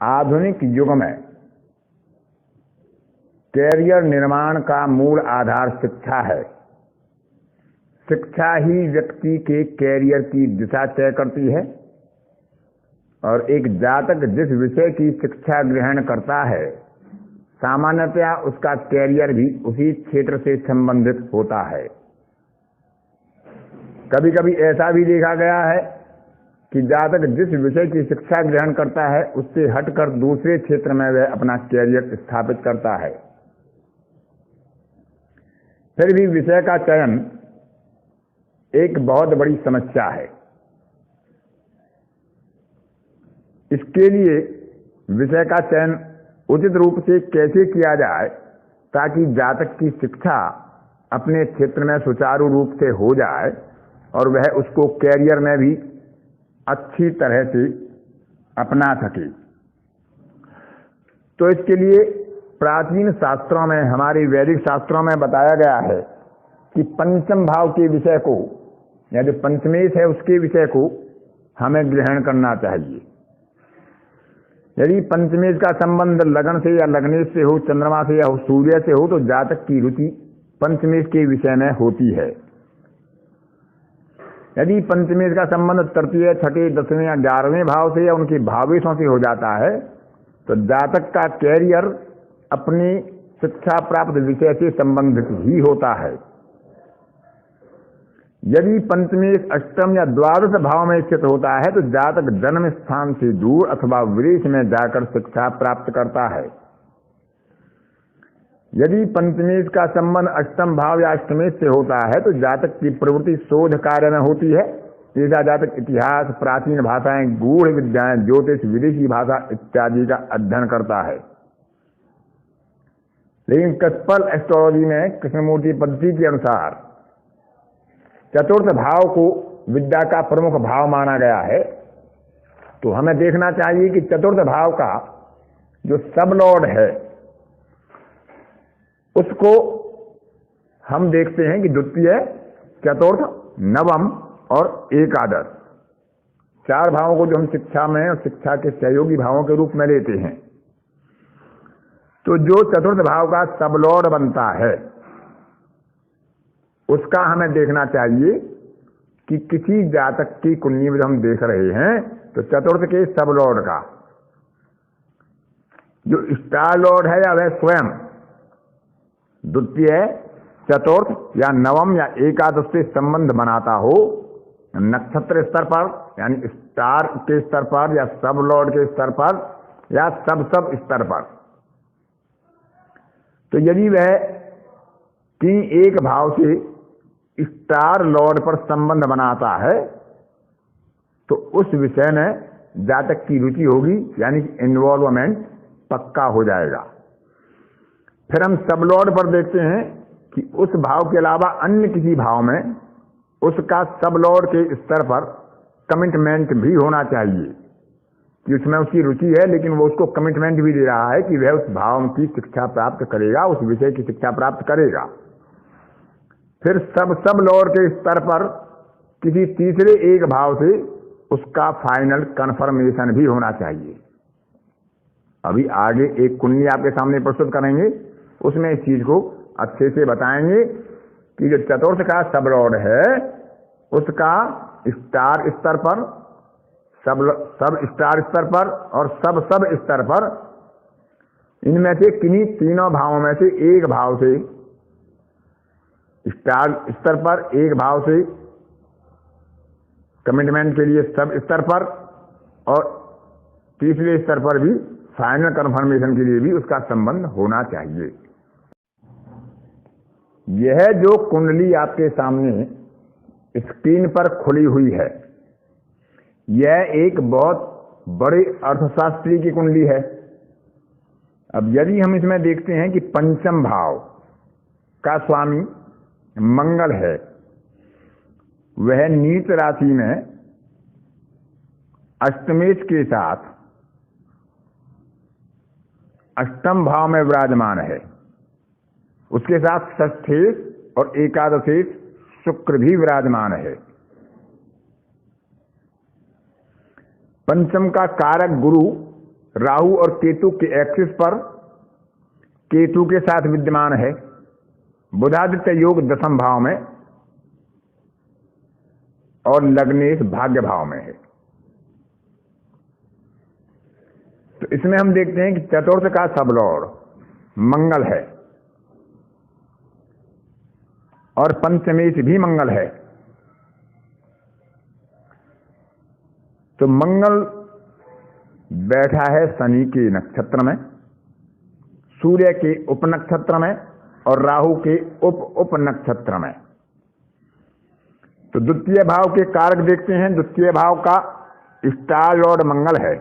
आधुनिक युग में कैरियर निर्माण का मूल आधार शिक्षा है। शिक्षा ही व्यक्ति के कैरियर की दिशा तय करती है और एक जातक जिस विषय की शिक्षा ग्रहण करता है सामान्यतया उसका कैरियर भी उसी क्षेत्र से संबंधित होता है। कभी कभी ऐसा भी देखा गया है कि जातक जिस विषय की शिक्षा ग्रहण करता है उससे हटकर दूसरे क्षेत्र में वह अपना कैरियर स्थापित करता है। फिर भी विषय का चयन एक बहुत बड़ी समस्या है। इसके लिए विषय का चयन उचित रूप से कैसे किया जाए ताकि जातक की शिक्षा अपने क्षेत्र में सुचारू रूप से हो जाए और वह उसको कैरियर में भी अच्छी तरह से अपना सके। तो इसके लिए प्राचीन शास्त्रों में, हमारे वैदिक शास्त्रों में बताया गया है कि पंचम भाव के विषय को या जो पंचमेश है उसके विषय को हमें ग्रहण करना चाहिए। यदि पंचमेश का संबंध लगन से या लग्नेश से हो, चंद्रमा से या सूर्य से हो, तो जातक की रुचि पंचमेश के विषय में होती है। यदि पंचमेश का संबंध तृतीय, छठे, 10वें या 11वें भाव से या उनके भावेशों से हो जाता है तो जातक का कैरियर अपनी शिक्षा प्राप्त विषय से संबंधित ही होता है। यदि पंचमेश अष्टम या द्वादश भाव में स्थित होता है तो जातक जन्म स्थान से दूर अथवा विदेश में जाकर शिक्षा प्राप्त करता है। यदि पंचमेश का संबंध अष्टम भाव या अष्टमेश से होता है तो जातक की प्रवृत्ति शोध कार्य में होती है। ऐसा जातक इतिहास, प्राचीन भाषाएं, गूढ़ विद्याएं, ज्योतिष, विदेशी भाषा इत्यादि का अध्ययन करता है। लेकिन कस्पल एस्ट्रोलॉजी में कृष्णमूर्ति पद्धति के अनुसार चतुर्थ भाव को विद्या का प्रमुख भाव माना गया है। तो हमें देखना चाहिए कि चतुर्थ भाव का जो सब लॉर्ड है उसको हम देखते हैं कि द्वितीय, चतुर्थ, नवम और एकादश, चार भावों को जो हम शिक्षा में और शिक्षा के सहयोगी भावों के रूप में लेते हैं। तो जो चतुर्थ भाव का सब लॉर्ड बनता है उसका हमें देखना चाहिए कि किसी जातक की कुंडली में हम देख रहे हैं तो चतुर्थ के सब लॉर्ड का जो स्टार लॉर्ड है या वह स्वयं द्वितीय, चतुर्थ या नवम या एकादश से संबंध बनाता हो, नक्षत्र स्तर पर यानी स्टार के स्तर पर या सब लॉर्ड के स्तर पर या सब स्तर पर। तो यदि वह किसी एक भाव से स्टार लॉर्ड पर संबंध बनाता है तो उस विषय में जातक की रुचि होगी, यानी इन्वॉल्वमेंट पक्का हो जाएगा। फिर हम सब लॉर्ड पर देखते हैं कि उस भाव के अलावा अन्य किसी भाव में उसका सब लॉर्ड के स्तर पर कमिटमेंट भी होना चाहिए कि उसमें उसकी रुचि है, लेकिन वो उसको कमिटमेंट भी दे रहा है कि वह उस भाव की शिक्षा प्राप्त करेगा, उस विषय की शिक्षा प्राप्त करेगा। फिर सब लॉर्ड के स्तर पर किसी तीसरे एक भाव से उसका फाइनल कन्फर्मेशन भी होना चाहिए। अभी आगे एक कुंडली आपके सामने प्रस्तुत करेंगे, उसमें इस चीज को अच्छे से बताएंगे कि जो चतुर्थ का सब लॉर्ड है उसका स्टार स्तर पर, सब स्टार स्तर पर और सब स्तर पर, इनमें से किन्हीं तीनों भावों में से एक भाव से, स्टार स्तर पर एक भाव से कमिटमेंट के लिए सब स्तर पर और तीसरे स्तर पर भी फाइनल कंफर्मेशन के लिए भी उसका संबंध होना चाहिए। यह जो कुंडली आपके सामने स्क्रीन पर खुली हुई है यह एक बहुत बड़े अर्थशास्त्री की कुंडली है। अब यदि हम इसमें देखते हैं कि पंचम भाव का स्वामी मंगल है, वह नीच राशि में अष्टमेश के साथ अष्टम भाव में विराजमान है, उसके साथ षष्ठेश और एकादशेश शुक्र भी विराजमान है। पंचम का कारक गुरु राहु और केतु के एक्सिस पर केतु के साथ विद्यमान है। बुधादित्य योग 10वें भाव में और लग्नेश भाग्य भाव में है। तो इसमें हम देखते हैं कि चतुर्थ का सब लॉर्ड मंगल है और पंचमेश भी मंगल है। तो मंगल बैठा है शनि के नक्षत्र में, सूर्य के उप नक्षत्र में और राहु के उप नक्षत्र में। तो द्वितीय भाव के कारक देखते हैं। द्वितीय भाव का स्टार लॉर्ड मंगल है,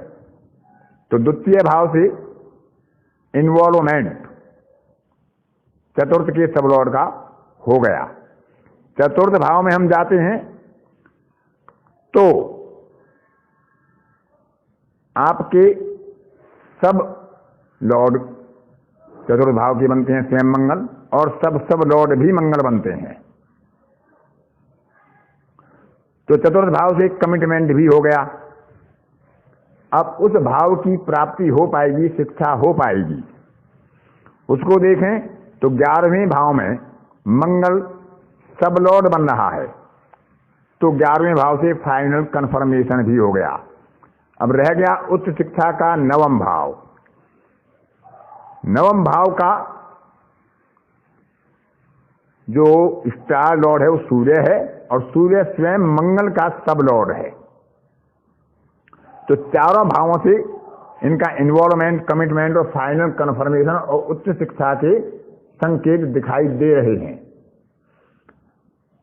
तो द्वितीय भाव से इन्वॉल्वमेंट चतुर्थ के सब लॉर्ड का हो गया। चतुर्थ भाव में हम जाते हैं तो आपके सब लॉर्ड चतुर्थ भाव के बनते हैं स्वयं मंगल, और सब लॉर्ड भी मंगल बनते हैं। तो चतुर्थ भाव से कमिटमेंट भी हो गया। अब उस भाव की प्राप्ति हो पाएगी, शिक्षा हो पाएगी। उसको देखें तो 11वें भाव में मंगल सब लॉर्ड बन रहा है, तो 11वें भाव से फाइनल कंफर्मेशन भी हो गया। अब रह गया उच्च शिक्षा का 9वां भाव। 9वां भाव का जो स्टार लॉर्ड है वो सूर्य है, और सूर्य स्वयं मंगल का सब लॉर्ड है। तो चारों भावों से इनका इन्वॉल्वमेंट, कमिटमेंट और फाइनल कन्फर्मेशन और उच्च शिक्षा के संकेत दिखाई दे रहे हैं।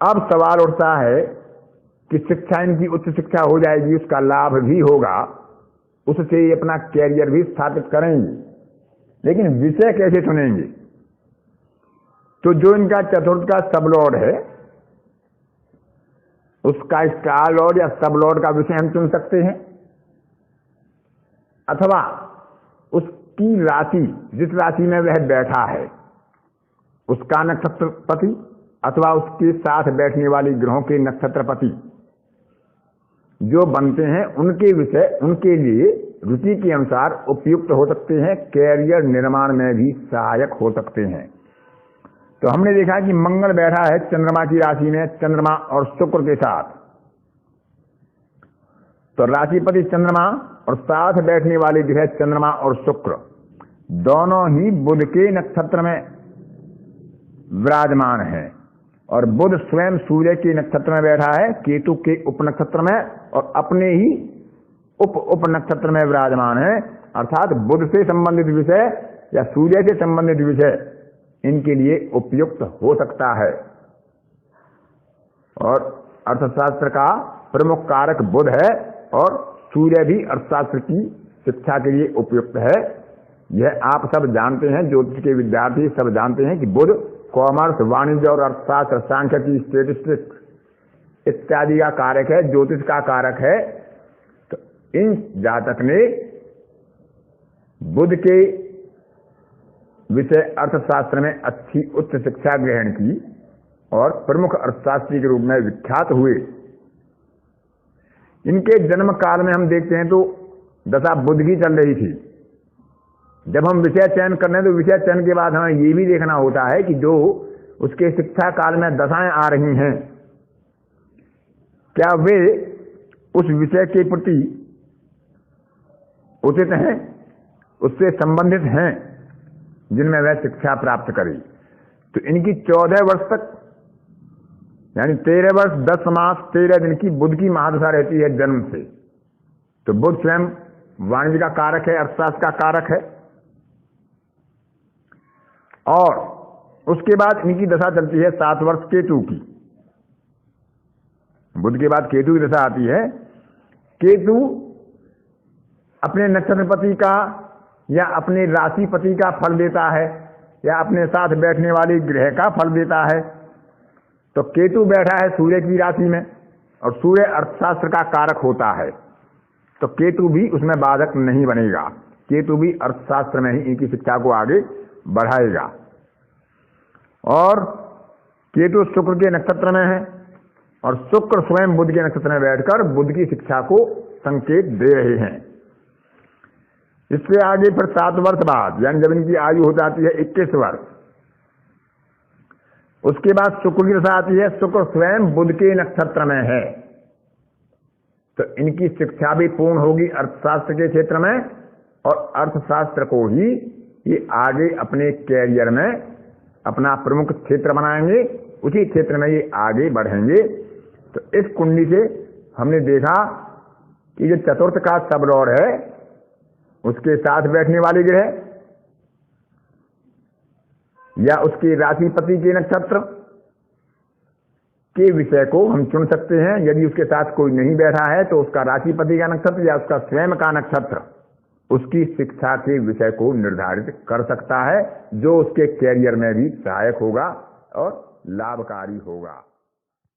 अब सवाल उठता है कि शिक्षा इनकी उच्च शिक्षा हो जाएगी, उसका लाभ भी होगा, उससे ये अपना कैरियर भी स्थापित करेंगे, लेकिन विषय कैसे चुनेंगे? तो जो इनका चतुर्थ का सब लॉर्ड है उसका स्टार लॉर्ड या सब लॉर्ड का विषय हम चुन सकते हैं, अथवा उसकी राशि, जिस राशि में वह बैठा है उसका नक्षत्रपति, अथवा उसके साथ बैठने वाली ग्रहों के नक्षत्रपति जो बनते हैं उनके विषय उनके लिए रुचि के अनुसार उपयुक्त हो सकते हैं, कैरियर निर्माण में भी सहायक हो सकते हैं। तो हमने देखा कि मंगल बैठा है चंद्रमा की राशि में, चंद्रमा और शुक्र के साथ। तो राशिपति चंद्रमा और साथ बैठने वाले ग्रह चंद्रमा और शुक्र दोनों ही बुध के नक्षत्र में विराजमान हैं, और बुध स्वयं सूर्य के नक्षत्र में बैठा है, केतु के उप नक्षत्र में, और अपने ही उप नक्षत्र में विराजमान है। अर्थात बुध से संबंधित विषय या सूर्य से संबंधित विषय इनके लिए उपयुक्त हो सकता है। और अर्थशास्त्र का प्रमुख कारक बुध है, और सूर्य भी अर्थशास्त्र की शिक्षा के लिए उपयुक्त है। यह आप सब जानते हैं, ज्योतिष के विद्यार्थी सब जानते हैं कि बुध कॉमर्स, वाणिज्य और अर्थशास्त्र, सांख्यिकी, स्टेटिस्टिक्स इत्यादि का कारक है, ज्योतिष का कारक है। तो इन जातक ने बुध के विषय अर्थशास्त्र में अच्छी उच्च शिक्षा ग्रहण की और प्रमुख अर्थशास्त्री के रूप में विख्यात हुए। इनके जन्म काल में हम देखते हैं तो दशा बुध की चल रही थी। जब हम विषय चयन कर रहे हैं तो विषय चयन के बाद हमें ये भी देखना होता है कि जो उसके शिक्षा काल में दशाएं आ रही हैं, क्या वे उस विषय के प्रति उचित हैं, उससे संबंधित हैं जिनमें वह शिक्षा प्राप्त करे। तो इनकी 14 वर्ष तक यानी 13 वर्ष 10 मास 13 दिन की बुध की महादशा रहती है जन्म से। तो बुध स्वयं वाणिज्य का कारक है, अर्थशास्त्र का कारक है। और उसके बाद इनकी दशा चलती है 7 वर्ष केतु की। बुध के बाद केतु की दशा आती है। केतु अपने नक्षत्रपति का या अपने राशिपति का फल देता है, या अपने साथ बैठने वाले ग्रह का फल देता है। तो केतु बैठा है सूर्य की राशि में, और सूर्य अर्थशास्त्र का कारक होता है, तो केतु भी उसमें बाधक नहीं बनेगा। केतु भी अर्थशास्त्र में ही इनकी शिक्षा को आगे बढ़ाएगा। और केतु शुक्र के नक्षत्र में है, और शुक्र स्वयं बुध के नक्षत्र में बैठकर बुध की शिक्षा को संकेत दे रहे हैं। इससे आगे फिर 7 वर्ष बाद, यानी जब इनकी आयु हो जाती है 21 वर्ष, उसके बाद शुक्र की दशा आती है। शुक्र स्वयं बुध के नक्षत्र में है, तो इनकी शिक्षा भी पूर्ण होगी अर्थशास्त्र के क्षेत्र में, और अर्थशास्त्र को ही ये आगे अपने कैरियर में अपना प्रमुख क्षेत्र बनाएंगे, उसी क्षेत्र में ये आगे बढ़ेंगे। तो इस कुंडली से हमने देखा कि जो चतुर्थ का सब लॉर्ड है उसके साथ बैठने वाले ग्रह या उसके राशिपति के नक्षत्र के विषय को हम चुन सकते हैं। यदि उसके साथ कोई नहीं बैठा है तो उसका राशिपति का नक्षत्र या उसका स्वयं का नक्षत्र उसकी शिक्षा के विषय को निर्धारित कर सकता है, जो उसके कैरियर में भी सहायक होगा और लाभकारी होगा।